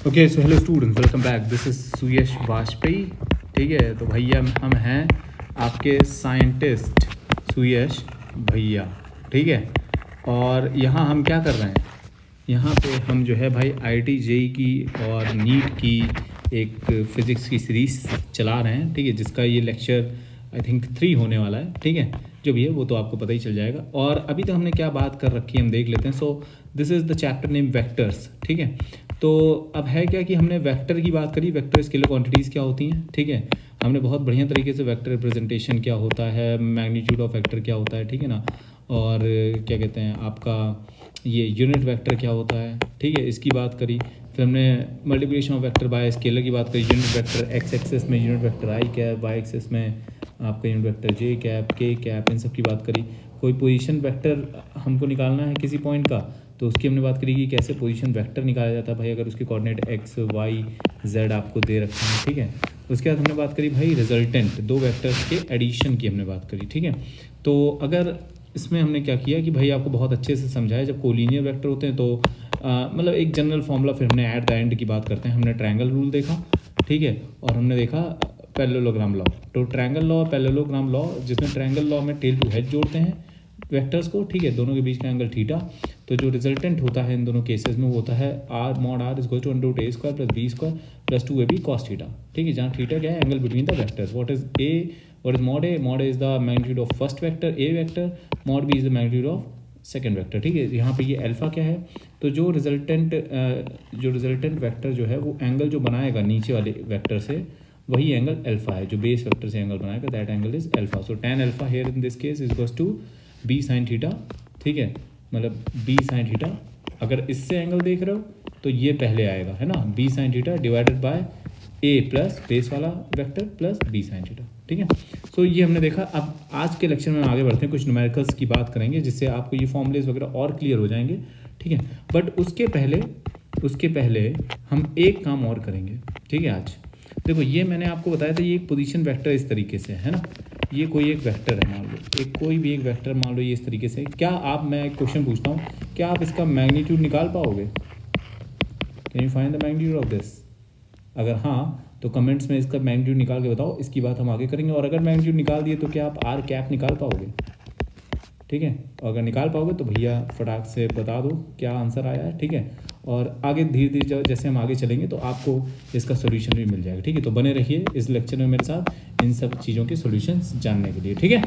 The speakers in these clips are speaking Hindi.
Okay so hello students, welcome back. This is Suyash Vajpayee. ठीक है, तो भैया हम हैं आपके साइंटिस्ट सुयश भैया। ठीक है, और यहाँ हम क्या कर रहे हैं, यहाँ पे हम जो है भाई आईआईटी जेई की और नीट की एक फिज़िक्स की सीरीज़ चला रहे हैं। ठीक है, जिसका ये लेक्चर आई थिंक 3 होने वाला है। ठीक है, जो भी है वो तो आपको पता ही चल जाएगा। और अभी तक हमने क्या बात कर रखी है हम देख लेते हैं। सो this is the chapter name vectors. ठीक है, तो अब है क्या कि हमने वेक्टर की बात करी, वेक्टर स्केलर क्वांटिटीज़ क्या होती हैं। ठीक है, हमने बहुत बढ़िया तरीके से वेक्टर रिप्रेजेंटेशन क्या होता है, मैग्नीट्यूड ऑफ वेक्टर क्या होता है, ठीक है ना, और क्या कहते हैं आपका ये यूनिट वेक्टर क्या होता है। ठीक है, इसकी बात करी। फिर हमने multiplication of vector by scalar की बात करी। यूनिट वेक्टर एक्स एक्सेस में यूनिट वेक्टर आई कैप, वाई एक्सेस में आपका यूनिट वेक्टर जे कैप, के कैप, इन सब की बात करी। कोई पोजीशन वेक्टर हमको निकालना है किसी पॉइंट का, तो उसकी हमने बात करी कि कैसे पोजीशन वेक्टर निकाला जाता है भाई, अगर उसके कोऑर्डिनेट एक्स वाई जेड आपको दे रखे हैं। ठीक है, उसके बाद हमने बात करी भाई रिजल्टेंट, दो वेक्टर्स के एडिशन की हमने बात करी। ठीक है, तो अगर इसमें हमने क्या किया कि भाई आपको बहुत अच्छे से समझाया, जब कोलिनियर वेक्टर होते हैं तो मतलब एक जनरल फॉर्मूला, फिर हमने एट द एंड की बात करते हैं। हमने ट्रायंगल रूल देखा, ठीक है, और हमने देखा पैरेललोग्राम लॉ। तो ट्रायंगल लॉ, पैरेललोग्राम लॉ, जिसमें ट्रायंगल लॉ में टेल टू हेड जोड़ते हैं वेक्टर्स को। ठीक है, दोनों के बीच का एंगल थीटा। तो जो रिजल्टेंट होता है इन दोनों केसेस में वो होता है R mod R is equal to under root A square plus B square plus 2ab cos theta. ठीक है, जहाँ थीटा क्या है, angle between the vectors. What is A, what is mod A, mod A is the magnitude of first vector A vector, mod B is the magnitude of second vector. ठीक है, यहाँ पे ये अल्फा क्या है, तो जो रिजल्टेंट वेक्टर जो है वो एंगल जो बनाएगा नीचे वाले वेक्टर से, वही एंगल अल्फा है। जो बेस वेक्टर से एंगल बनाएगा that angle is alpha. So tan alpha here in this case is equals to B sine theta. ठीक है, मतलब बी साइन थीटा। अगर इससे एंगल देख रहे हो तो ये पहले आएगा, है ना, B sine theta divided by A plus base वाला vector plus B sine theta. ठीक है, सो ये हमने देखा। अब आज के लेक्चर में आगे बढ़ते हैं, कुछ न्यूमेरिकल्स की बात करेंगे जिससे आपको ये फॉर्मूलेज वगैरह और क्लियर हो जाएंगे। ठीक है, बट उसके पहले हम एक काम और करेंगे। ठीक है, आज देखो ये मैंने आपको बताया था, ये एक पोजीशन वेक्टर इस तरीके से है ना, ये कोई एक वेक्टर है, मान लो एक कोई भी एक वेक्टर मान लो ये इस तरीके से। क्या आप, मैं एक क्वेश्चन पूछता हूँ, क्या आप इसका मैग्नीट्यूड निकाल पाओगे? Can you find the magnitude of this? अगर हाँ तो कमेंट्स में इसका मैग्नीट्यूड निकाल के बताओ, इसकी बात हम आगे करेंगे। और अगर मैग्नीट्यूड निकाल दिए तो क्या आप आर कैप निकाल पाओगे? ठीक है, और अगर निकाल पाओगे तो भैया फटाक से बता दो क्या आंसर आया है। ठीक है, और आगे धीरे धीरे जैसे हम आगे चलेंगे तो आपको इसका सोल्यूशन भी मिल जाएगा। ठीक है, तो बने रहिए इस लेक्चर में मेरे साथ इन सब चीज़ों के सोल्यूशंस जानने के लिए। ठीक है,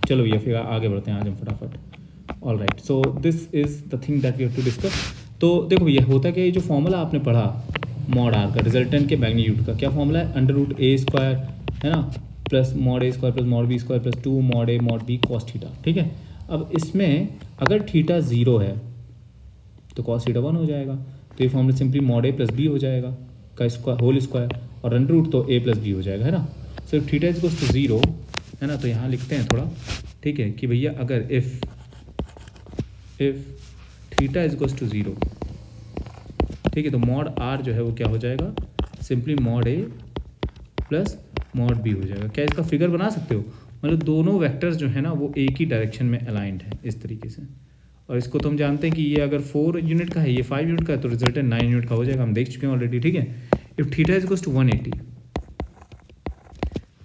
चलो भैया फिर आगे बढ़ते हैं आज हम फटाफट। All right, so this is the thing that we have to discuss. तो देखो भैया होता क्या, ये जो फॉर्मूला आपने पढ़ा मॉड आर का, रिजल्टेंट के मैग्नीट्यूड का क्या फॉर्मूला है, अंडर रूट ए स्क्वायर, है ना, plus mod A square plus mod B square plus 2 mod A mod B cos theta. ठीक है, अब इसमें अगर थीटा 0 है तो कॉस थीटा 1 हो जाएगा। तो ये formula simply mod A plus B हो जाएगा का स्क्वायर होल स्क्वायर, और अंडर रूट तो ए प्लस बी हो जाएगा, है ना। So if theta is equals to 0, है ना, तो यहाँ लिखते हैं थोड़ा। ठीक है, कि भैया अगर if theta is equals to 0, ठीक है, तो मॉड आर जो है वो क्या हो जाएगा, simply mod A plus mod B हो जाएगा। क्या इसका फिगर बना सकते हो? मतलब दोनों वेक्टर्स जो है ना वो एक ही डायरेक्शन में अलाइंड है इस तरीके से। और इसको तो हम जानते हैं कि ये अगर 4 यूनिट का है, ये 5 यूनिट का है, तो रिजल्टेंट 9 यूनिट का हो जाएगा, हम देख चुके हैं ऑलरेडी। ठीक है, if theta is equals to 180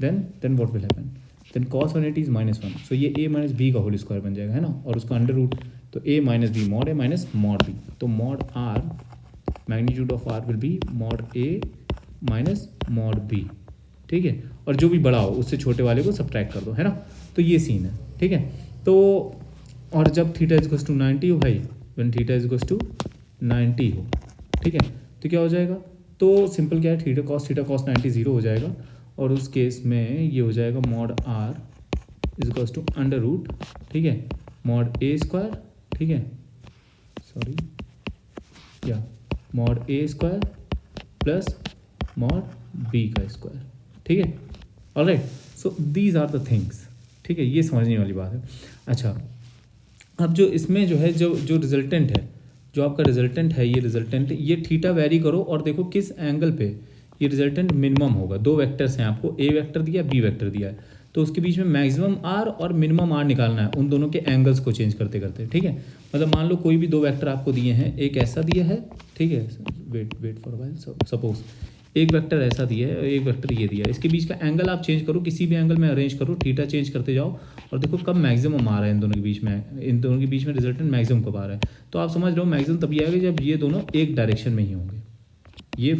then what will happen, then cos 180 is -1। So ये a माइनस बी का होल स्क्वायर बन जाएगा, है ना, और उसका अंडर रूट, तो a minus B, mod a minus mod B. तो mod R, magnitude of R will be mod a minus mod B. ठीक है, और जो भी बड़ा हो उससे छोटे वाले को सब्ट्रैक्ट कर दो, है ना। तो ये सीन है। ठीक है, तो और जब थीटा इज इक्वल्स टू 90 हो भाई, when theta is equals to 90 हो, ठीक है, तो क्या हो जाएगा, तो सिंपल क्या है, थीटा कॉस 90 0 हो जाएगा। और उस केस में ये हो जाएगा mod R is equals to under root, ठीक है, मॉड ए स्क्वायर, ठीक है, सॉरी या mod A square plus mod B का स्क्वायर। ठीक है, all right, so these are the things. ठीक है, ये समझने वाली बात है। अच्छा, अब जो इसमें जो है जो रिजल्टेंट है, जो आपका रिजल्टेंट है, ये रिजल्टेंट, ये थीटा वेरी करो और देखो किस एंगल पे ये रिजल्टेंट मिनिमम होगा। दो वेक्टर्स हैं, आपको ए वेक्टर दिया, बी वेक्टर दिया है, तो उसके बीच में मैक्सिमम आर और मिनिमम आर निकालना है उन दोनों के एंगल्स को चेंज करते करते, ठीक है। मतलब मान लो कोई भी दो वेक्टर आपको दिए हैं, एक ऐसा दिया है, ठीक है, वेट फॉर व्हाइल, सपोज एक वेक्टर ऐसा दिया है, एक वेक्टर ये दिया है, इसके बीच का एंगल आप चेंज करो, किसी भी एंगल में अरेंज करो, थीटा चेंज करते जाओ और देखो कब मैक्सिमम आ रहा है इन दोनों के बीच में, इन दोनों के बीच में रिजल्टेंट मैक्सिमम कब आ रहा है। तो आप समझ रहे हो मैक्सिमम तभी आएगा जब ये दोनों एक डायरेक्शन में ही होंगे, ये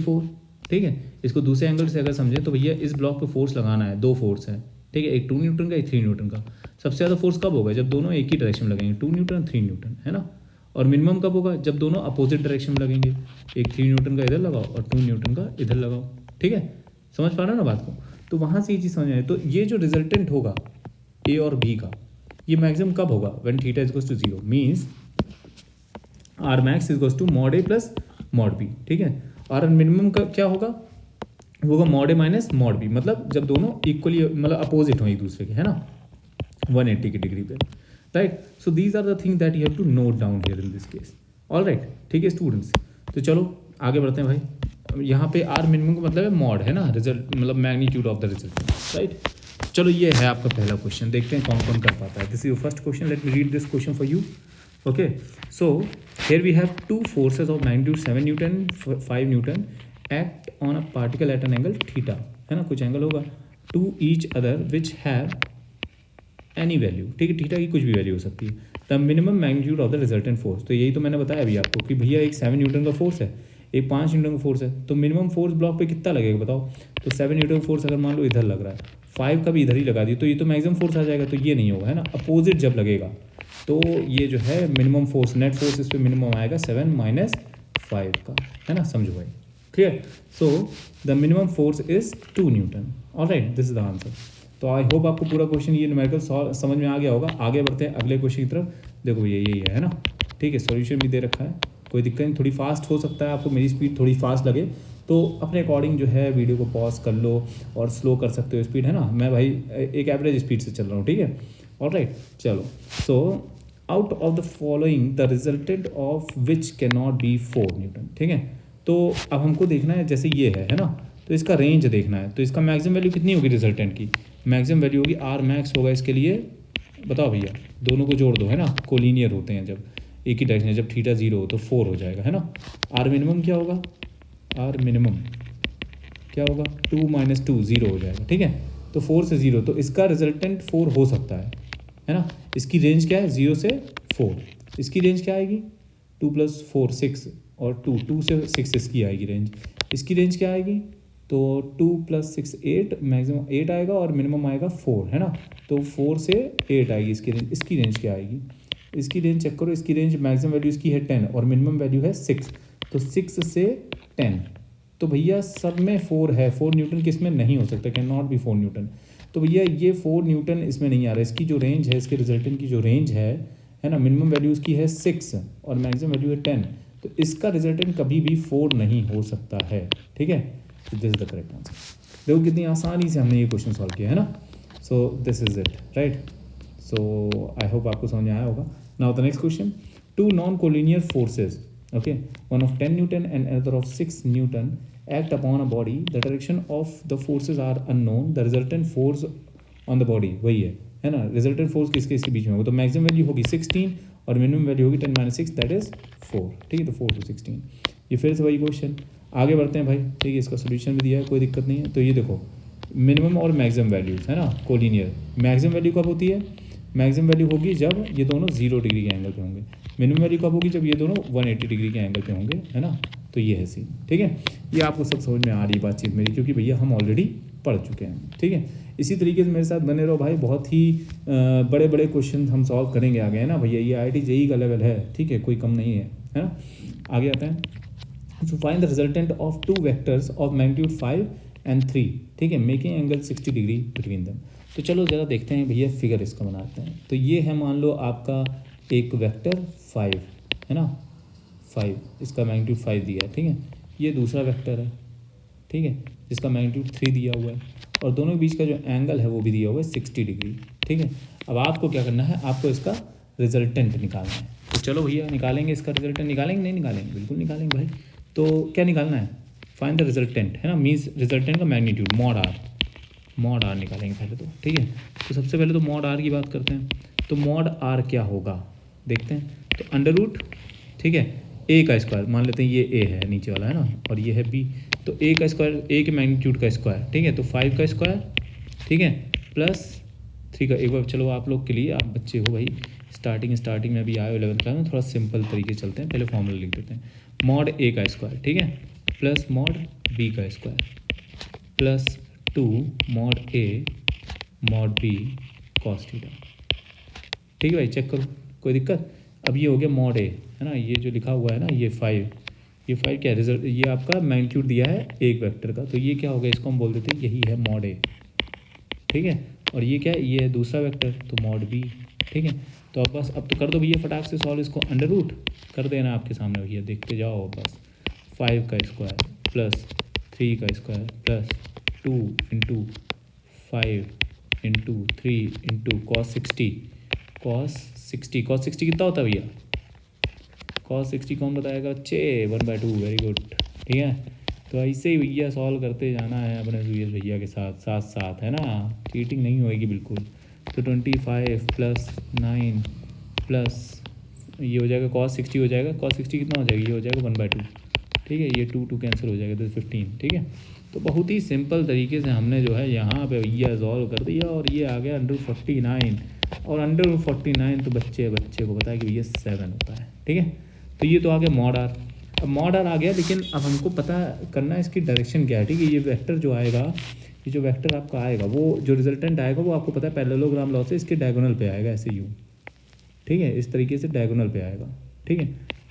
4, ठीक है। इसको दूसरे एंगल से अगर समझें तो भैया इस ब्लॉक पे फोर्स लगाना है, 2 फोर्स है, ठीक है, एक 2 न्यूटन का, एक 3 न्यूटन का। सबसे ज़्यादा फोर्स कब होगा, जब दोनों एक ही डायरेक्शन में लगेंगे, 2 न्यूटन 3 न्यूटन, है ना। और मिनिमम कब होगा, जब दोनों अपोजिट डायरेक्शन में लगेंगे, एक 3 न्यूटन का इधर लगाओ और 2 न्यूटन का इधर लगाओ, ठीक है। समझ पा रहे हो ना बात को। तो वहाँ से ये चीज़ समझ आए। तो ये जो रिजल्टेंट होगा ए और बी का, ये मैक्सिमम कब होगा, when theta is equals to 0, means R max is equals to mod A plus mod B, ठीक है। और मिनिमम का क्या होगा, होगा mod A minus mod B, मतलब जब दोनों इक्वली मतलब अपोजिट हो एक दूसरे के, है ना, 180 की डिग्री पे, right. So these are the thing that you have to note down here in this case, all right, ठीक है स्टूडेंट्स। तो चलो आगे बढ़ते हैं भाई। यहाँ पे आर मिनिमम का मतलब है मॉड, है ना, रिजल्ट मतलब magnitude of the result, right. चलो ये है आपका पहला क्वेश्चन, देखते हैं कौन कौन कर पाता है। This is your first question, let me read this question for you. Okay, so here we have two forces of magnitude 7 Newton, 5 Newton act on a particle at an angle theta, है ना, कुछ एंगल होगा, to each other which have any value, ठीक है, थीटा की कुछ भी वैल्यू हो सकती है। The minimum magnitude of the resultant force, तो यही तो मैंने बताया अभी आपको कि भैया एक 7 न्यूटन का फोर्स है, एक 5 न्यूटन का फोर्स है, तो मिनिमम फोर्स ब्लॉक पे कितना लगेगा बताओ। तो 7 न्यूटन का फोर्स अगर मान लो इधर लग रहा है, 5 का भी इधर ही लगा दिया, तो ये तो मैक्सिमम फोर्स आ जाएगा, तो ये नहीं होगा, है ना। अपोजिट जब लगेगा तो ये जो है मिनिमम फोर्स, नेट फोर्स इस पर मिनिमम आएगा 7 माइनस 5 का, है ना, समझो भाई, clear. So the minimum force is 2 Newton, alright, this is the answer. तो आई होप आपको पूरा क्वेश्चन ये न्यूमेरिकल समझ में आ गया होगा। आगे बढ़ते हैं अगले क्वेश्चन की तरफ। देखो भैया यही है ना, ठीक है, सॉल्यूशन भी दे रखा है, कोई दिक्कत नहीं, थोड़ी फास्ट हो सकता है आपको, मेरी स्पीड थोड़ी फास्ट लगे तो अपने अकॉर्डिंग जो है वीडियो को पॉज कर लो और स्लो कर सकते हो स्पीड, है ना। मैं भाई एक एवरेज स्पीड से चल रहा हूँ, ठीक है, ऑलराइट। चलो, so out of the following the resultant of which can not be 4 Newton, ठीक है। तो अब हमको देखना है, जैसे ये है ना, तो इसका रेंज देखना है, तो इसका मैक्सिमम वैल्यू कितनी होगी रिजल्टेंट की, मैक्सिमम वैल्यू होगी आर मैक्स होगा इसके लिए, बताओ भैया, दोनों को जोड़ दो, है ना, कोलिनियर होते हैं जब एक ही डायरेक्शन, जब थीटा 0 हो तो 4 हो जाएगा, है ना। आर मिनिमम क्या होगा, आर मिनिमम क्या होगा, 2 माइनस 2 0 हो जाएगा, ठीक है। तो 4 से 0, तो इसका रिजल्टेंट 4 हो सकता है ना। इसकी रेंज क्या है, 0 से 4, इसकी रेंज क्या आएगी, 2 + 4 6, और 2 से 6 इसकी आएगी रेंज। इसकी रेंज क्या आएगी, तो 2 + 6 8, मैक्सिमम 8 आएगा और मिनिमम आएगा 4, है ना। तो 4 से 8 आएगी इसकी रेंज। इसकी रेंज क्या आएगी, इसकी रेंज चेक करो, इसकी रेंज मैक्सिमम वैल्यू इसकी है 10 और मिनिमम वैल्यू है 6, तो 6 से 10, तो भैया सब में 4 है, 4 न्यूटन किस में नहीं हो सकता, कैन नॉट बी 4 न्यूटन। तो भैया ये 4 न्यूटन इसमें नहीं आ रहा है। इसकी जो रेंज है, इसके रिजल्टेंट की जो रेंज है ना, मिनिमम वैल्यू इसकी है 6 और मैक्सिमम वैल्यू है 10, तो इसका रिजल्टेंट कभी भी 4 नहीं हो सकता है, ठीक है। तो this is the correct answer. देखो कितनी आसानी से हमने ये क्वेश्चन सॉल्व किया, है ना। So this is it, right. So I hope आपको समझ में आया होगा। Now the next question, 2 non collinear forces, okay, one of 10 Newton and another of 6 Newton act upon a body, the direction of the forces are unknown, the resultant force on the body वही है ना, resultant force किसके इसके बीच में होगा, तो मैक्सिमम वैल्यू होगी 16 और मिनिमम वैल्यू होगी 10 - 6, दैट इज 4, ठीक है। तो 4 to 16, ये फिर से वही क्वेश्चन। आगे बढ़ते हैं भाई, ठीक है, इसका सोल्यूशन भी दिया है, कोई दिक्कत नहीं है। तो ये देखो मिनिमम और मैक्सिमम वैल्यूज, है ना, कोलिनियर। मैक्सिमम वैल्यू कब होती है, मैक्सिमम वैल्यू होगी जब ये दोनों 0 डिग्री के एंगल पे होंगे, मिनिमम वैल्यू कब होगी, जब ये दोनों 180 डिग्री के एंगल पे होंगे, है ना। तो ये है सीन, ठीक है। ये आपको सब समझ में आ रही बातचीत मेरी, क्योंकि भैया हम ऑलरेडी पढ़ चुके हैं, ठीक है। इसी तरीके से मेरे साथ बने रहो भाई, बहुत ही बड़े बड़े क्वेश्चन हम सॉल्व करेंगे आगे, है ना भैया। ये IIT JEE का लेवल है, ठीक है, कोई कम नहीं है ना। आगे आता है, so find the resultant of 2 vectors of magnitude 5 and 3, ठीक है, making angle 60 degree between them. तो चलो ज़रा देखते हैं भैया, फिगर इसका बनाते हैं। तो ये है, मान लो आपका एक वेक्टर 5, है ना, 5, इसका मैग्नीट्यूड 5 दिया है, ठीक है। ये दूसरा वेक्टर है, ठीक है, जिसका मैग्नीट्यूड 3 दिया हुआ है, और दोनों के बीच का जो एंगल है वो भी दिया हुआ है 60 डिग्री, ठीक है। अब आपको क्या करना है, आपको इसका रिजल्टेंट निकालना है। तो चलो भैया निकालेंगे, इसका रिजल्टेंट निकालेंगे, नहीं निकालेंगे, बिल्कुल निकालेंगे भाई। तो क्या निकालना है, फाइंड द रिजल्टेंट, है ना, मीन्स रिजल्टेंट का magnitude, mod R, mod R निकालेंगे पहले तो, ठीक है। तो सबसे पहले तो मॉड आर की बात करते हैं। तो मॉड आर क्या होगा देखते हैं। तो अंडर रूट, ठीक है, ए का स्क्वायर, मान लेते हैं ये ए है नीचे वाला है ना, और ये है बी। तो ए का स्क्वायर, ए के मैग्नीट्यूड का स्क्वायर, ठीक है, तो 5 का स्क्वायर, ठीक है, प्लस 3 का। एक बार चलो आप लोग के लिए, आप बच्चे हो भाई, स्टार्टिंग में अभी आए 11th क्लास में, थोड़ा सिंपल तरीके चलते हैं। पहले फॉर्मूला लिख देते हैं। मॉड ए का स्क्वायर, ठीक है, प्लस मॉड बी का square, plus 2 mod A mod B cos theta. ठीक है भाई, चेक करो, कोई दिक्कत। अब ये हो गया मॉड ए, है ना, ये जो लिखा हुआ है ना, ये 5, ये 5 क्या रिजल्ट, ये आपका मैग्नीट्यूड दिया है एक वेक्टर का, तो ये क्या होगा, इसको हम बोल देते हैं यही है मॉड ए, ठीक है। और ये क्या है, ये है दूसरा वेक्टर, तो मॉड बी, ठीक है। तो अब बस अब तो कर दो भैया फटाक से सॉल्व इसको, अंडर रूट कर देना आपके सामने भैया, देखते जाओ बस। 5 का स्क्वायर प्लस 3 का square plus 2 into 5 into 3 into cos 60, cos 60 कितना होता है भैया, कॉस 60 कौन बताएगा बच्चे, 1/2, वेरी गुड, ठीक है। तो ऐसे ही भैया सॉल्व करते जाना है अपने सुयश भैया के साथ साथ साथ, है ना, चीटिंग नहीं होएगी बिल्कुल। तो 25 प्लस 9 प्लस ये हो जाएगा कॉस 60 हो जाएगा, कॉस 60 कितना हो जाएगा, ये हो जाएगा 1/2, ठीक है, ये 2 कैंसिल हो जाएगा, तो 15, ठीक है। तो बहुत ही सिंपल तरीके से हमने जो है यहाँ पे भैया सॉल्व कर दिया, और ये आ गया अंडर 49, और अंडर 49 तो बच्चे को पता है कि भैया 7 होता है, ठीक है। तो ये तो आ गया मॉड आर। अब मॉड आर आ गया, लेकिन अब हमको पता करना है इसकी डायरेक्शन क्या है, ठीक है। ये वेक्टर जो आएगा, ये जो वेक्टर आपका आएगा, वो जो रिजल्टेंट आएगा वो आपको पता है पैरेललोग्राम लॉ से इसके डायगोनल पे आएगा, ऐसे यूँ, ठीक है, इस तरीके से डायगोनल पे आएगा, ठीक है।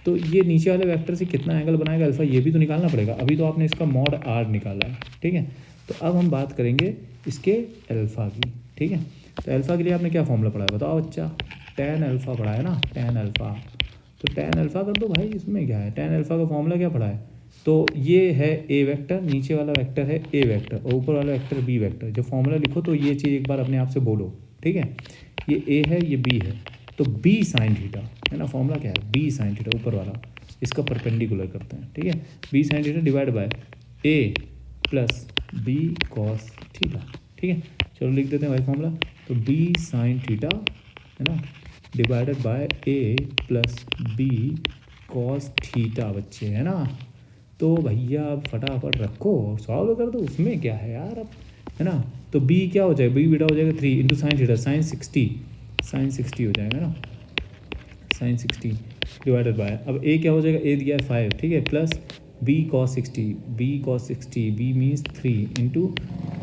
तो ये नीचे वाले वेक्टर से कितना एंगल बनाएगा अल्फा, ये भी तो निकालना पड़ेगा। अभी तो आपने इसका मॉड आर निकाला है, ठीक है। तो अब हम बात करेंगे इसके अल्फा की, ठीक है। तो अल्फा के लिए आपने क्या फॉर्मूला पढ़ा है बताओ बच्चा, tan अल्फा पढ़ा है ना, tan अल्फा। तो tan अल्फा कर दो भाई, इसमें क्या है, tan अल्फा का फॉर्मूला क्या पढ़ा है, तो ये है ए वेक्टर, नीचे वाला वेक्टर है ए वेक्टर, और ऊपर वाला वेक्टर बी वेक्टर। जब फॉर्मूला लिखो तो ये चीज़ एक बार अपने आप से बोलो, ठीक है। ये ए है, ये बी है, तो बी साइन थीटा, है ना, फॉर्मूला क्या है, बी साइन थीटा ऊपर वाला, इसका परपेंडिकुलर करते हैं, ठीक है। B sine theta divide by A plus B cos theta, ठीक है। चलो लिख देते हैं भाई फॉर्मूला। तो बी साइन थीटा, है ना, divided by A plus B cos theta बच्चे, है ना। तो भैया अब फटाफट रखो, सॉल्व कर दो, उसमें क्या है यार अब, है ना। तो बी क्या हो जाएगा, बी बेटा हो जाएगा 3 इंटू साइन थीटा, साइन 60 हो जाएगा ना, साइन 60 डिवाइडेड बाय, अब ए क्या हो जाएगा, ए दिया है 5, ठीक है, plus B cos 60, B means 3 into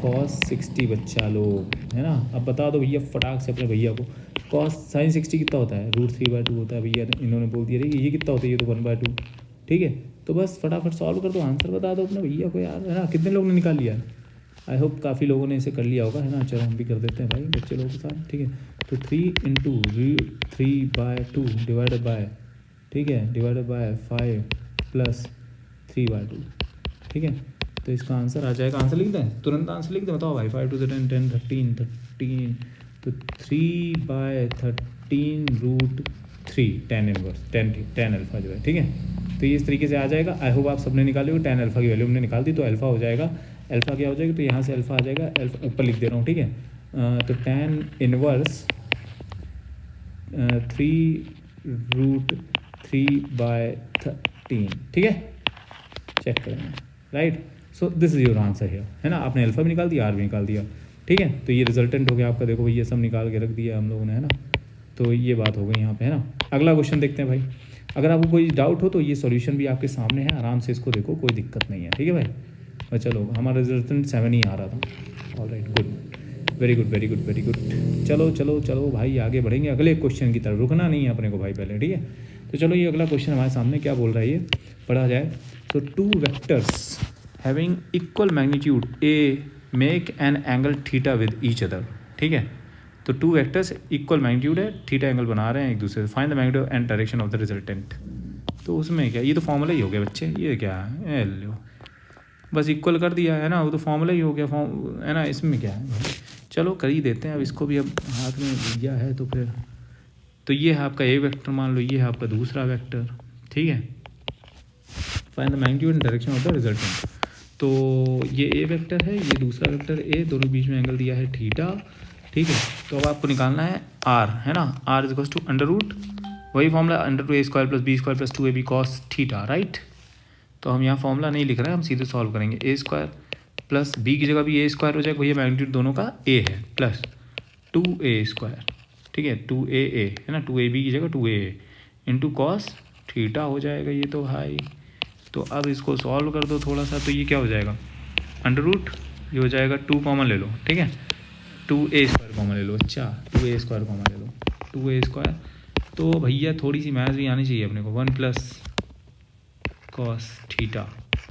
cos 60 बच्चा लोग, है ना। अब बता दो भैया फटाक से अपने भैया को, कॉस साइन 60 कितना होता है, √3/2 होता है भैया, इन्होंने बोल दिया ये कितना होता है, ये तो 1/2, ठीक है। तो बस फटाफट सॉल्व कर दो, आंसर बता दो अपने भैया को यार, है ना। कितने लोगों ने निकाल लिया है, आई होप काफ़ी लोगों ने इसे कर लिया होगा, है ना। चलो हम भी कर देते हैं भाई बच्चे लोगों के साथ, ठीक है। तो 3 इंटू 3/2 डिवाइडेड बाय, ठीक है, डिवाइडेड बाय 5 प्लस 3/2, ठीक है। तो इसका आंसर आ जाएगा, आंसर लिख दें, तुरंत आंसर लिख दें, बताओ भाई। 5 × 10 10 13, तो 3/13 √3 tan अल्फा जो है, ठीक है। तो ये इस तरीके से आ जाएगा। आई होप आप सबने निकाले हो, tan अल्फा की वैल्यू हमने निकाल दी, तो अल्फा हो जाएगा, अल्फा क्या हो जाएगा, तो यहाँ से अल्फा आ जाएगा, अल्फा ऊपर लिख दे रहा हूँ, ठीक है। तो tan इनवर्स 3√3/13, ठीक है, चेक करेंगे, right. So this is your answer here, है ना। आपने अल्फा भी निकाल दिया, आर भी निकाल दिया, ठीक है। तो ये रिजल्टेंट हो गया आपका, देखो ये सब निकाल के रख दिया हम लोगों ने, है ना। तो ये बात हो गई यहाँ पे, है ना। अगला क्वेश्चन देखते हैं भाई। अगर आपको कोई डाउट हो तो ये सॉल्यूशन भी आपके सामने है, आराम से इसको देखो, कोई दिक्कत नहीं है, ठीक है भाई। और चलो हमारा रिजल्टेंट 7 ही आ रहा था, alright, good, very good very good very good. चलो चलो चलो भाई, आगे बढ़ेंगे अगले क्वेश्चन की तरफ, रुकना नहीं है अपने को भाई पहले, ठीक है। तो चलो ये अगला क्वेश्चन हमारे सामने क्या बोल रहा है, ये पढ़ा जाए। तो 2 vectors having equal magnitude A make an angle theta with each other, ठीक है। तो 2 वेक्टर्स इक्वल मैग्नीट्यूड है, थीटा एंगल बना रहे हैं एक दूसरे से, find the magnitude and direction of the resultant. तो उसमें क्या, ये तो फॉर्मूला ही हो गया बच्चे, ये क्या है, लो बस इक्वल कर दिया, है ना, वो तो फॉर्मूला ही हो गया, है ना। इसमें क्या है, चलो कर ही देते हैं अब इसको भी, अब हाथ में दिया है तो फिर। तो ये है आपका ए वेक्टर, मान लो ये है आपका दूसरा वेक्टर, ठीक है। Find the magnitude and direction of the resultant. तो ये ए वेक्टर है, ये दूसरा वेक्टर ए, दोनों के बीच में एंगल दिया है थीटा, ठीक है। तो अब आपको निकालना है आर, है ना, R is equals to under root, वही formula under to A square plus B square plus 2ab cos theta, right. तो हम यहाँ फॉर्मूला नहीं लिख रहे हैं, हम सीधे सॉल्व करेंगे। ए स्क्वायर प्लस बी की जगह भी ए स्क्वायर हो जाएगा, भैया मैग्नीट्यूड दोनों का ए है, प्लस 2a स्क्वायर, ठीक है, 2aa है ना, 2ab की जगह 2aa इंटू कॉस थीटा हो जाएगा ये तो भाई। तो अब इसको सॉल्व कर दो थोड़ा सा, तो ये क्या हो जाएगा, अंडर रूट, ये हो जाएगा 2 कॉमन ले लो, ठीक है, 2a स्क्वायर कॉमन ले लो, अच्छा 2a स्क्वायर कॉमन ले लो, 2a स्क्वायर। तो भैया थोड़ी सी मैथ भी आनी चाहिए अपने को, 1 प्लस कॉस थीटा,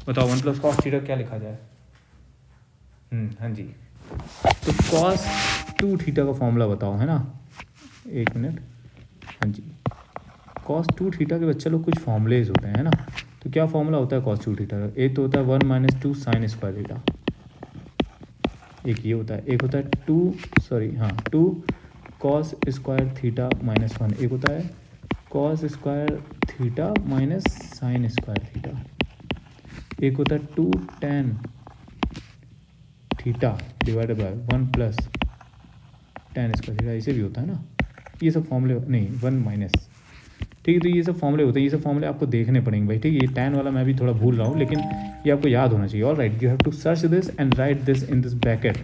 बताओ 1 प्लस कॉस थीटा क्या लिखा जाए। हाँ जी, तो कॉस 2 थीटा का फॉर्मूला बताओ, है ना, एक मिनट, हाँ जी, कॉस 2 थीटा के बच्चे लोग कुछ फॉर्मूलेज होते हैं ना, तो क्या फॉर्मूला होता है कॉस 2 थीटा का, एक तो होता है 1 माइनस 2 साइन स्क्वायर थीटा, एक ये होता है, एक होता है 2 कॉस स्क्वायर थीटा माइनस 1, एक होता है cos square theta minus sine square theta, एक होता है 2 tan theta divided bye 1 plus ten square theta, इसे भी होता है ना, ये सब फॉर्मूले नहीं 1 माइनस, ठीक है। तो ये सब फॉर्मूले होते हैं, ये सब फॉर्मूले आपको देखने पड़ेंगे भाई, ठीक है। ये टेन वाला मैं भी थोड़ा भूल रहा हूँ, लेकिन ये आपको याद होना चाहिए। All right, you have to search this and write this in this bracket.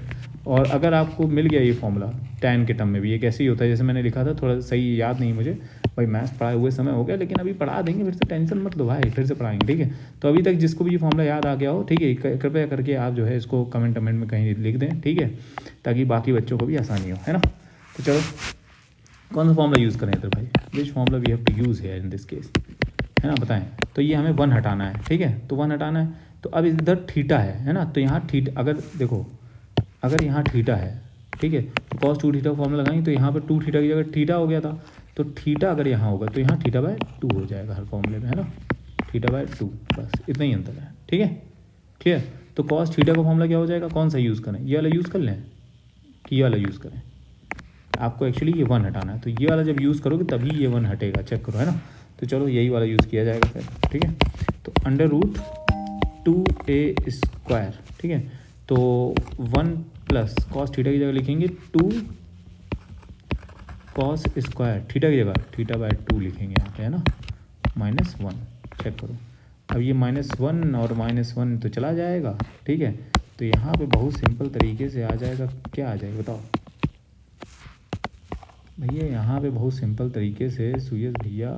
और अगर आपको मिल गया ये फॉर्मूला टेन के टर्म में भी, ये कैसे ही होता है जैसे मैंने लिखा था, थोड़ा सही याद नहीं मुझे भाई, मैथ्स पढ़ाए हुए समय हो गया, लेकिन अभी पढ़ा देंगे, फिर से टेंशन मत लो भाई, फिर से पढ़ाएंगे, ठीक है। तो अभी तक जिसको भी ये फॉर्मूला याद आ गया हो, ठीक है, कृपया करके आप जो है इसको कमेंट में कहीं लिख दें, ठीक है, ताकि बाकी बच्चों को भी आसानी हो, है ना। तो चलो कौन सा फॉर्मूला यूज़ करें इधर भाई, which formula we have to use here in this case, है ना, बताएं। तो ये हमें 1 हटाना है, ठीक है, तो 1 हटाना है, तो अब इधर थीटा है ना, तो यहाँ थीटा, अगर देखो अगर यहाँ थीटा है, ठीक है, तो कॉस 2 थीटा का फॉर्मूला लगाएंगे, तो यहाँ पर 2 थीटा की जगह थीटा हो गया था, तो थीटा अगर यहाँ होगा तो यहाँ थीटा बाय 2 हो जाएगा हर फॉर्मूले में, है ना, थीटा बाय 2, बस इतना ही अंतर है, ठीक है, क्लियर। तो कॉस थीटा का फॉर्मूला क्या हो जाएगा, कौन सा यूज़ करें, ये वाला यूज़ कर लें कि ये वाला यूज़ करें, आपको एक्चुअली ये 1 हटाना है, तो ये वाला जब यूज़ करोगे तभी ये 1 हटेगा, चेक करो, है ना। तो चलो यही वाला यूज़ किया जाएगा फिर, ठीक है। तो अंडर रूट 2a स्क्वायर, ठीक है, तो 1 प्लस कॉस थीटा की जगह लिखेंगे 2 कॉस स्क्वायर थीटा की जगह थीटा बाय 2 लिखेंगे यहाँ पे, है ना, -1, चेक करो। अब ये -1 और -1 तो चला जाएगा, ठीक है। तो यहाँ पे बहुत सिंपल तरीके से आ जाएगा, क्या आ जाएगा बताओ भैया, यहाँ पे बहुत सिंपल तरीके से सुयश भैया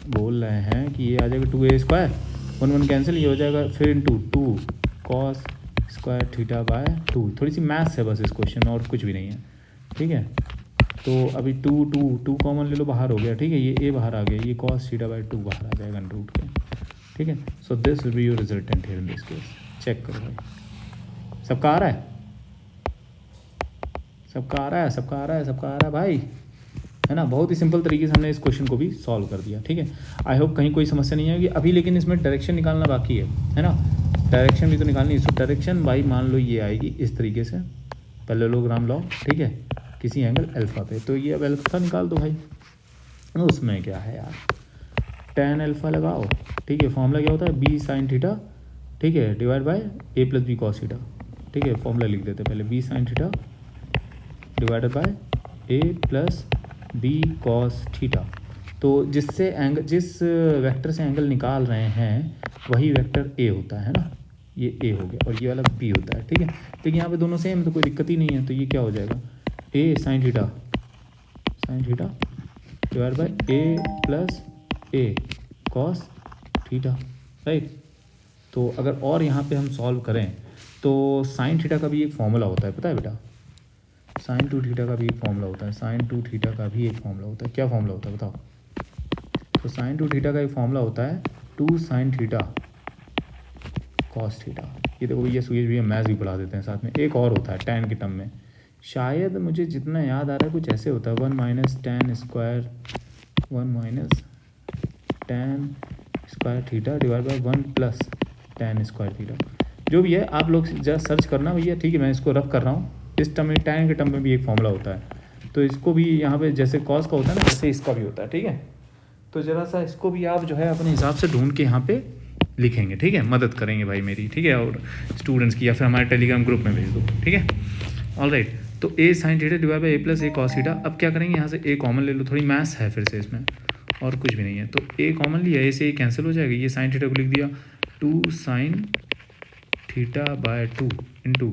बोल रहे हैं कि ये आ जाएगा 2a स्क्वायर, 1 1 कैंसिल, ये हो जाएगा फिर into 2 cos square theta by 2। थोड़ी सी मैथ्स है बस इस क्वेश्चन में, और कुछ भी नहीं है, ठीक है। तो अभी 2 कॉमन ले लो, बाहर हो गया, ठीक है, ये a बाहर आ गया, ये कॉस थीटा बाय 2 बाहर आ जाएगा अंडर रूट के, ठीक है। So this will be your resultant here in this case, check करो भाई, सबका आ रहा है, सबका आ रहा है, सबका आ रहा है, सबका आ रहा है भाई, है ना। बहुत ही सिंपल तरीके से हमने इस क्वेश्चन को भी सॉल्व कर दिया, ठीक है। आई होप कहीं कोई समस्या नहीं आएगी अभी, लेकिन इसमें डायरेक्शन निकालना बाकी है ना, डायरेक्शन भी तो निकालनी है। सो डायरेक्शन भाई मान लो ये आएगी इस तरीके से, पैरेललोग्राम लो, ठीक है, किसी एंगल अल्फा पे, तो ये अब अल्फा निकाल दो भाई, उसमें क्या है यार, tan अल्फा लगाओ, ठीक है, फॉर्मूला क्या होता है b साइन थीटा, ठीक है, divide by a plus B cos theta, ठीक है, फॉर्मूला लिख देते पहले, b sine theta divided by a plus B cos theta. तो जिससे एंगल, जिस वेक्टर से एंगल निकाल रहे हैं वही वेक्टर a होता है ना, ये a हो गया और ये वाला b होता है, ठीक है। लेकिन यहाँ पे दोनों सेम, तो कोई दिक्कत ही नहीं है, तो ये क्या हो जाएगा, a sign theta divide by a plus a cos theta, right. तो अगर और यहाँ पे हम सॉल्व करें तो साइन थीटा का भी एक फॉर्मूला होता है, पता है बेटा, साइन 2 थीटा का भी एक फॉर्मूला होता है, साइन 2 थीटा का भी एक फॉर्मूला होता है, क्या फॉर्मूला होता है बताओ। तो साइन 2 थीटा का एक फॉर्मूला होता है 2 साइन थीटा कॉस थीटा। ये देखो भैया सुयश भैया मैथ्स भी पढ़ा देते हैं साथ में। एक और होता है tan के टर्म में, शायद मुझे जितना याद आ रहा है कुछ ऐसे होता है 1 minus tan square 1 minus tan square theta divide bye 1 plus tan square theta. जो भी है आप लोग जरा सर्च करना भैया, ठीक है, मैं इसको रफ कर रहा हूँ। इस टर्म में tan के टर्म में भी एक फॉर्मूला होता है, तो इसको भी यहाँ पे जैसे कॉस का होता है ना, वैसे इसका भी होता है, ठीक है। तो ज़रा सा इसको भी आप जो है अपने हिसाब से ढूंढ के यहाँ पे लिखेंगे, ठीक है, मदद करेंगे भाई मेरी, ठीक है, और स्टूडेंट्स की, या फिर हमारे टेलीग्राम ग्रुप में भेज दो, ठीक है। ऑलराइट, तो A sine theta divide by A plus A cos theta. अब क्या करेंगे, यहाँ से ए कॉमन ले लो, थोड़ी मैथ्स है फिर से इसमें, और कुछ भी नहीं है। तो ए कॉमन लिया, ए से ए कैंसिल हो जाएगा, ये साइन थीटा को लिख दिया 2 sine theta by 2 into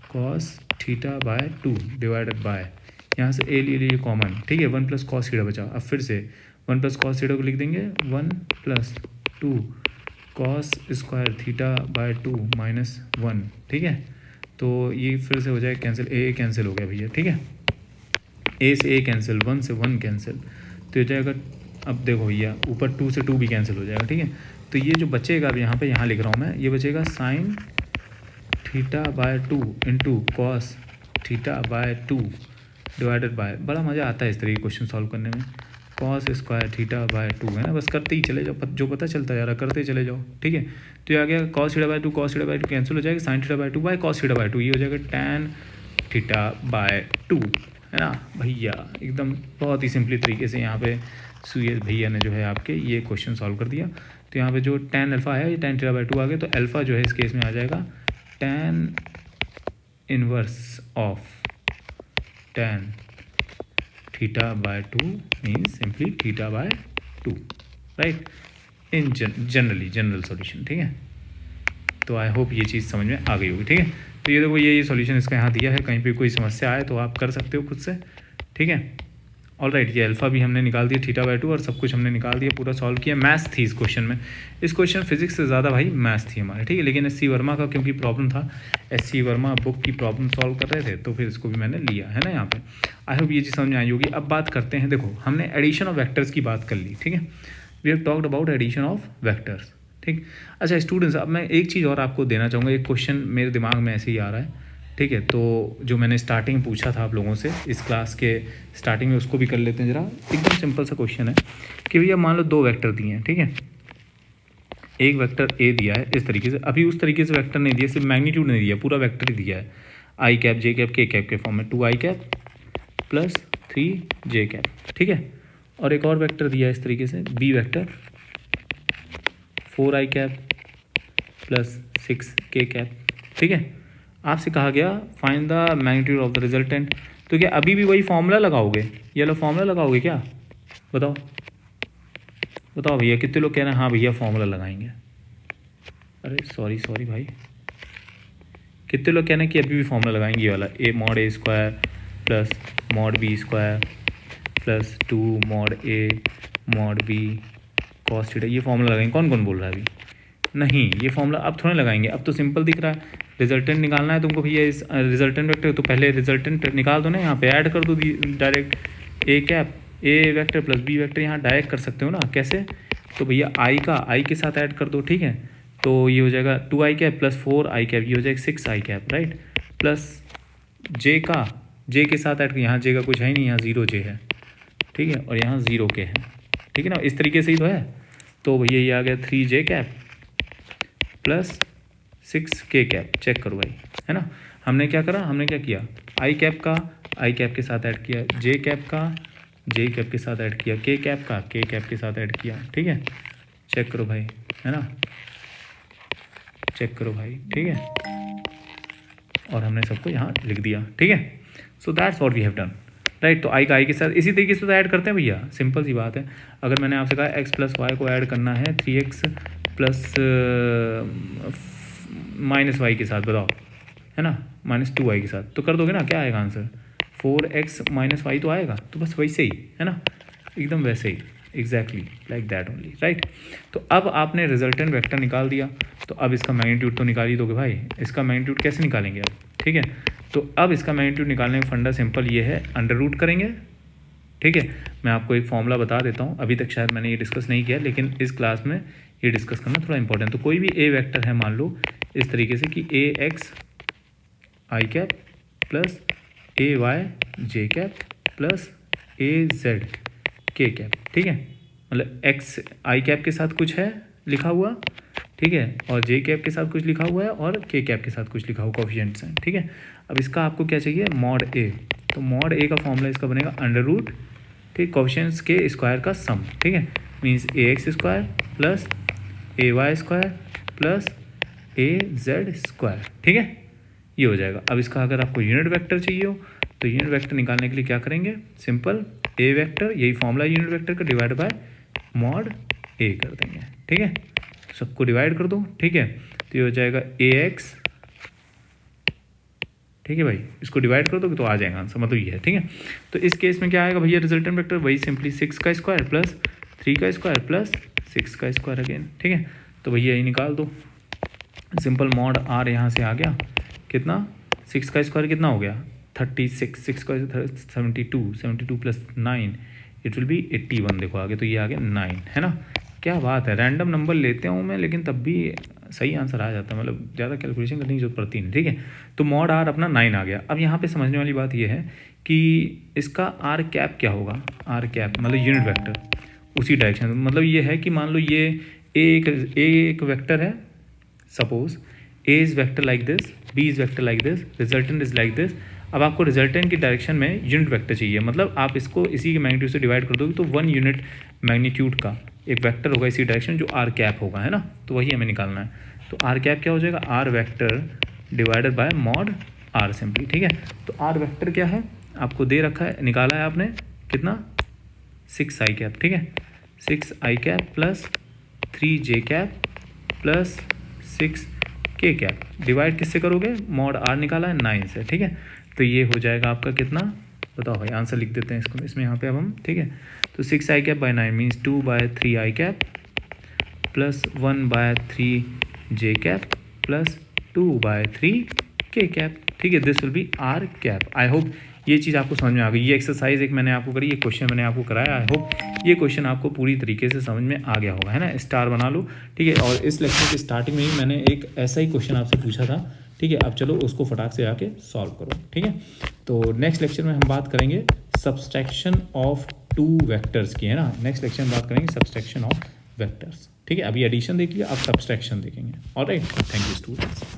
cos theta by 2 divided by, यहाँ से ए ले लिए कॉमन, ठीक है, 1 प्लस कॉस थीटा बचा। अब फिर से 1 प्लस कॉस थीटा को लिख देंगे 1 plus 2 cos square theta by 2 minus 1, ठीक है। तो ये फिर से हो जाएगा कैंसिल, ए कैंसिल हो गया भैया, ठीक है, ए से ए कैंसिल, 1 से 1 कैंसिल, तो हो जाएगा, अब देखो भैया ऊपर 2 से 2 भी कैंसिल हो जाएगा, ठीक है। तो ये जो बचेगा, अब यहाँ पे यहाँ लिख रहा हूँ मैं, ये बचेगा sine theta by 2 into cos theta by 2 divided by, बड़ा मज़ा आता है इस तरीके क्वेश्चन सॉल्व करने में, कॉस स्क्वायर थीटा बाय 2 है ना, बस करते ही चले जाओ, जो पता चलता जा रहा करते चले जाओ, ठीक है। तो ये आ गया cos theta by 2, cos theta by 2 cancel हो जाएगा, sine theta by 2 by cos theta by 2, ये हो जाएगा टैन थीटा बाय 2, है ना भैया। एकदम बहुत ही सिंपली तरीके से यहाँ पे सुयश भैया ने जो है आपके ये क्वेश्चन सॉल्व कर दिया। तो यहाँ पे जो टैन अल्फ़ा है, ये टैन थीटा बाय 2 आ गया, तो अल्फ़ा जो है इस केस में आ जाएगा tan inverse of tan theta by 2 means simply theta by 2, right, in general solution, ठीक है। तो आई होप ये चीज़ समझ में आ गई होगी, ठीक है। तो ये देखो ये सॉल्यूशन इसका यहाँ दिया है, कहीं पे कोई समस्या आए तो आप कर सकते हो खुद से, ठीक है। ऑलराइट, ये अल्फ़ा भी हमने निकाल दिया, थीटा बाय 2, और सब कुछ हमने निकाल दिया, पूरा सॉल्व किया। मैथ्स थी इस क्वेश्चन में, इस क्वेश्चन फिजिक्स से ज़्यादा भाई मैथ्स थी हमारे, ठीक है। लेकिन एस सी वर्मा का क्योंकि प्रॉब्लम था, एस सी वर्मा बुक की प्रॉब्लम सॉल्व कर रहे थे, तो फिर इसको भी मैंने लिया है ना यहाँ पे। आई होप ये चीज़ समझ में आई होगी। अब बात करते हैं, देखो हमने एडिशन ऑफ वेक्टर्स की बात कर ली, ठीक है, we have talked about addition of vectors, ठीक। अच्छा स्टूडेंट्स, अब मैं एक चीज़ और आपको देना चाहूँगा, एक क्वेश्चन मेरे दिमाग में ऐसे ही आ रहा है, ठीक है। तो जो मैंने स्टार्टिंग पूछा था आप लोगों से इस क्लास के स्टार्टिंग में, उसको भी कर लेते हैं ज़रा। एकदम सिंपल सा क्वेश्चन है कि भैया मान लो 2 वेक्टर दिए हैं, ठीक है, एक वेक्टर ए दिया है इस तरीके से, अभी उस तरीके से वेक्टर नहीं दिया, सिर्फ मैग्नीट्यूड नहीं दिया, पूरा वेक्टर ही दिया है, आई कैप जे कैप के कैप के फॉर्म में, 2 आई कैप प्लस 3 जे कैप, ठीक है। और एक और वेक्टर दिया है इस तरीके से, बी वेक्टर 4 आई कैप प्लस 6 के कैप, ठीक है। आपसे कहा गया find the magnitude of the resultant. तो क्या अभी भी वही फॉर्मूला लगाओगे, ये लो फॉर्मूला लगाओगे क्या, बताओ बताओ भैया, कितने लोग कह रहे हैं हाँ भैया फॉर्मूला लगाएंगे। अरे सॉरी भाई, कितने लोग कह रहे हैं कि अभी भी फॉर्मूला लगाएंगे, ये वाला A mod A square plus mod B square plus 2 mod A mod B cos theta, ये फॉर्मूला लगाएंगे। कौन कौन बोल रहा है अभी नहीं, ये फॉर्मूला अब थोड़ा लगाएंगे, अब तो सिंपल दिख रहा है, रिजल्टेंट निकालना है तुमको भैया इस रिजल्टेंट वेक्टर, तो पहले रिजल्टेंट निकाल दो ना, यहाँ पे ऐड कर दो direct, A cap A vector plus B vector, यहाँ डायरेक्ट कर सकते हो ना, कैसे, तो भैया आई का आई के साथ ऐड कर दो, ठीक है। तो ये हो जाएगा 2 आई कैप प्लस 4 आई कैप, ये हो जाएगा 6 आई कैप, राइट, प्लस जे का जे के साथ ऐड, यहाँ जे का कुछ है ही नहीं, यहाँ 0 जे है, ठीक है, और यहाँ 0 के है, ठीक है ना, इस तरीके से ही तो है। तो भैया ये आ गया 3 जे कैप प्लस 6 के कैप, चेक करो भाई, है ना। हमने क्या करा, हमने क्या किया, आई कैप का आई कैप के साथ ऐड किया, जे कैप का जे कैप के साथ ऐड किया, के कैप का के कैप के साथ ऐड किया, ठीक है। चेक करो भाई, है ना, चेक करो भाई, ठीक है। और हमने सबको यहाँ लिख दिया, ठीक है। So that's what we have done, right. तो आई का आई के साथ इसी तरीके से तो ऐड करते हैं भैया, सिंपल सी बात है। अगर मैंने आपसे कहा x प्लस वाई को ऐड करना है 3x प्लस माइनस वाई के साथ, बताओ, है ना, माइनस 2y के साथ, तो कर दोगे ना, क्या आएगा आंसर, 4x माइनस वाई तो आएगा। तो बस वैसे ही, है ना, एकदम वैसे ही, exactly like that only, right. तो अब आपने रिजल्टेंट वेक्टर निकाल दिया, तो अब इसका मैग्नीट्यूड तो निकाल ही दोगे भाई। इसका मैग्नीट्यूड कैसे निकालेंगे अब, ठीक है। तो अब इसका मैग्नीट्यूड निकालने का फंडा सिंपल ये है, अंडर रूट करेंगे, ठीक है। मैं आपको एक फॉर्मूला बता देता हूँ, अभी तक शायद मैंने ये डिस्कस नहीं किया, लेकिन इस क्लास में ये डिस्कस करना थोड़ा इंपॉर्टेंट। तो कोई भी ए वेक्टर है, मान लो इस तरीके से कि ए एक्स आई कैप प्लस ए वाई जे कैप प्लस ए जेड के कैप, ठीक है। मतलब एक्स आई कैप के साथ कुछ है लिखा हुआ, ठीक है, और जे कैप के साथ कुछ लिखा हुआ है, और के कैप के साथ कुछ लिखा हुआ, कोफिशिएंट्स हैं, ठीक है। अब इसका आपको क्या चाहिए, मॉड ए, तो मॉड ए का फॉर्मूला इसका बनेगा अंडर रूट, ठीक, कोफिशिएंट्स के स्क्वायर का सम, ठीक है, मीन्स ए एक्स स्क्वायर प्लस ए वाई स्क्वायर प्लस ए जेड स्क्वायर, ठीक है, ये हो जाएगा। अब इसका अगर आपको यूनिट वेक्टर चाहिए हो तो यूनिट वेक्टर निकालने के लिए क्या करेंगे, सिंपल ए वेक्टर, यही फॉर्मूला यूनिट वेक्टर का, डिवाइड बाय मॉड ए कर देंगे, ठीक है, सबको डिवाइड कर दो, ठीक है, तो ये हो जाएगा ए एक्स, ठीक है भाई, इसको डिवाइड कर दो तो आ जाएगा आंसर, मतलब ये है, ठीक है। तो इस केस में क्या आएगा भैया रिजल्टेंट वेक्टर, वही सिंपली 6 का स्क्वायर प्लस 3 का स्क्वायर प्लस 6 का स्क्वायर अगेन, ठीक है, तो भैया यही निकाल दो, सिंपल मॉड आर यहाँ से आ गया कितना, 6 का स्क्वायर कितना हो गया 36, 6 का 72 प्लस 9 इट विल बी 81, देखो आगे तो ये आ गया 9, है ना, क्या बात है, रैंडम नंबर लेते हूँ मैं लेकिन तब भी सही आंसर आ जाता है, मतलब ज़्यादा कैलकुलेशन करने की जरूरत पड़ती नहीं, ठीक है। तो मॉड आर अपना 9 आ गया। अब यहाँ पे समझने वाली बात ये है कि इसका आर कैप क्या होगा, आर कैप मतलब यूनिट वेक्टर उसी डायरेक्शन, मतलब ये है कि मान लो ये एक वेक्टर है, suppose A is vector like this, B is vector like this, resultant is like this. अब आपको रिजल्टेंट की डायरेक्शन में यूनिट वेक्टर चाहिए, मतलब आप इसको इसी के मैग्नीट्यूड से डिवाइड कर दोगे तो 1 यूनिट मैग्नीट्यूड का एक वेक्टर होगा इसी डायरेक्शन जो आर कैप होगा, है ना, तो वही हमें निकालना है। तो आर कैप क्या हो जाएगा, R vector divided by mod R simply, ठीक है। तो आर वेक्टर क्या है आपको दे रखा है, निकाला है आपने कितना 6 आई कैप, ठीक है, 6 I cap plus 3 J cap plus 6 के कैप, डिवाइड किससे करोगे, मॉड आर निकाला है 9 से, ठीक है, तो ये हो जाएगा आपका कितना, बताओ भाई, आंसर लिख देते हैं इसको इसमें यहाँ पे अब हम, ठीक है। तो 6 I cap by 9 means 2 by 3 I cap plus 1 by 3 J cap plus 2 by 3 K cap, ठीक है, this will be R cap. I hope ये चीज़ आपको समझ में आ गई, ये एक्सरसाइज एक मैंने आपको करी, ये क्वेश्चन मैंने आपको कराया, आई होप ये क्वेश्चन आपको पूरी तरीके से समझ में आ गया होगा, है ना, स्टार बना लो, ठीक है। और इस लेक्चर की स्टार्टिंग में ही मैंने एक ऐसा ही क्वेश्चन आपसे पूछा था, ठीक है, अब चलो उसको फटाक से आके सॉल्व करो, ठीक है। तो नेक्स्ट लेक्चर में हम बात करेंगे सब्सट्रैक्शन ऑफ 2 वेक्टर्स की, है ना, नेक्स्ट लेक्चर में बात करेंगे सब्सट्रैक्शन ऑफ वेक्टर्स, ठीक है। अभी एडिशन देख लिया, अब सब्सट्रैक्शन देखेंगे, ऑलराइट, थैंक यू स्टूडेंट्स।